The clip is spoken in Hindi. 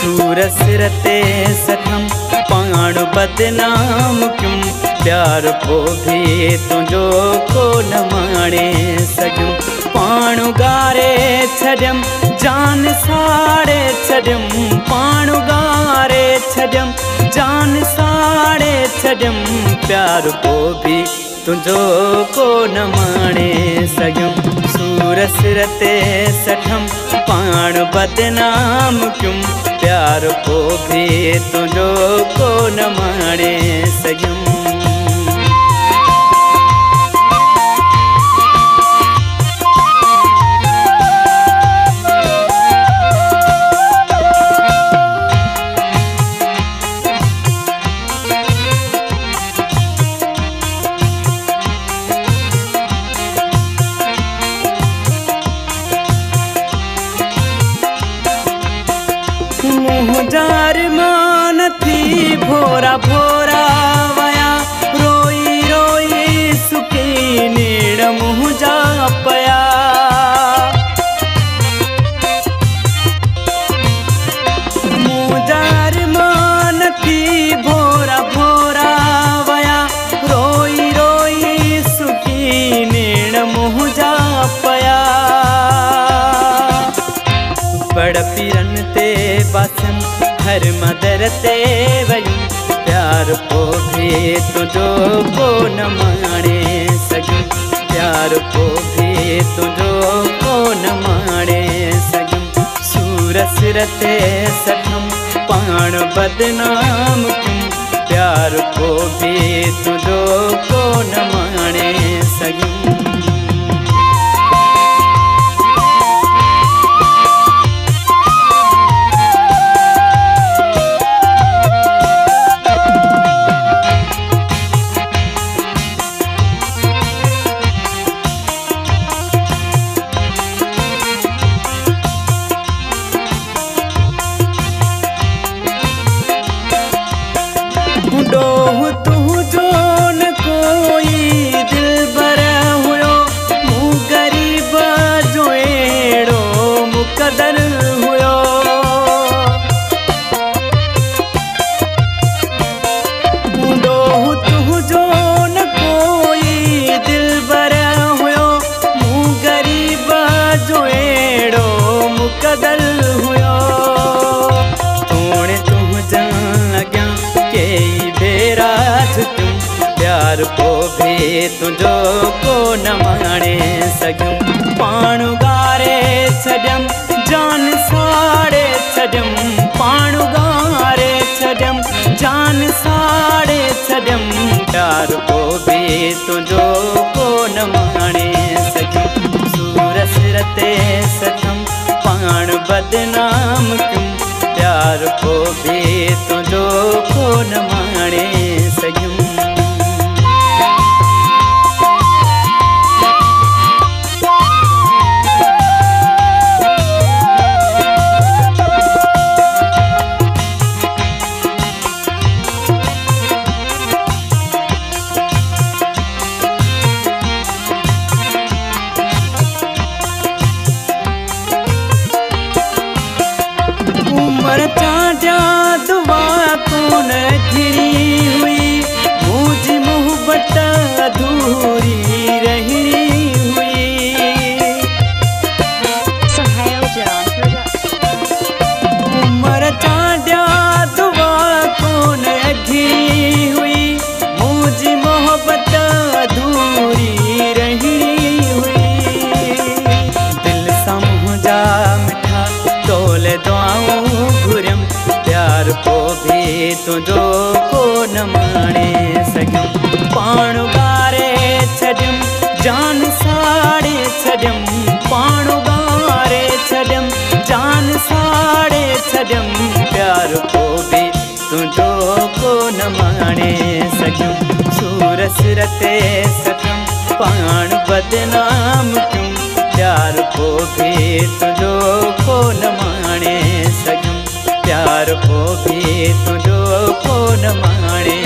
सूर सिर ते सठम पाण बदनाम क्यों प्यार को भी तुझो को न माणे सघूं पाण गारे छॾियम जान साड़े छॾियम पाण गारे छॾियम जान साड़े छॾियम प्यार को भी तुझो को न माणे सघूं सूर सिर ते सठम पाण बदनाम क्यों प्यार को भी तुझो को न माणे सघूं मुझार मान थी भोरा भोरा वया रोई रोई सुखी नीड़ मुझा पया मुझार मान थी भोरा भोरा वया रोई रोई सुखी नीड़ मुझा पया बड़ पीरन ते बासन हर मदर ते वयूं प्यार को भी तुझो को न माणे सघूं प्यार को भी तुझो को न माणे सघूं सूर सिर ते सठम पाण बदनाम क्यों प्यार को भी तुझो को न माणे सघूं डोह तुझो न कोई दिलबर हुयो मूं गरीब जो एड़ो मुक़दर हुयो डोह तुझो न कोई दिलबर हुयो मूं गरीब जो एड़ो मुक़दर हुयो तोड़े तुझा अॻियां कई बेरा झुकियूं प्यार को भी तुझो को न माणे सघूं पाण गारे छॾियम जान साड़े छॾियम पाण गारे छॾियम जान साड़े छॾियम प्यार को भी तुझो को न माणे सघूं सूर सिर ते सठम पाण बदनाम क्यों प्यार को भी तुझो को न माणे सघूं उम्र चांडिया दुआ कोन घिरी हुई मुझी मोहब्बत अधूरी रही हुई उम्र चांडिया दुआ कोन घिरी हुई मुझी मोहब्बत अधूरी रही हुई दिल सां मुझा मिठा तोले दुआऊं घुरियम प्यार को भी तुझो को न माणे सघूं पाण गारे छॾियम जान साड़े छॾियम पाण गारे छॾियम जान साड़े छॾियम प्यार को भी तुझो को न माणे सघूं सूर सिर ते सठम पाण बदनाम क्यों प्यार को भी तुझो को न माणे सघूं प्यार को भी तुझो को न माणे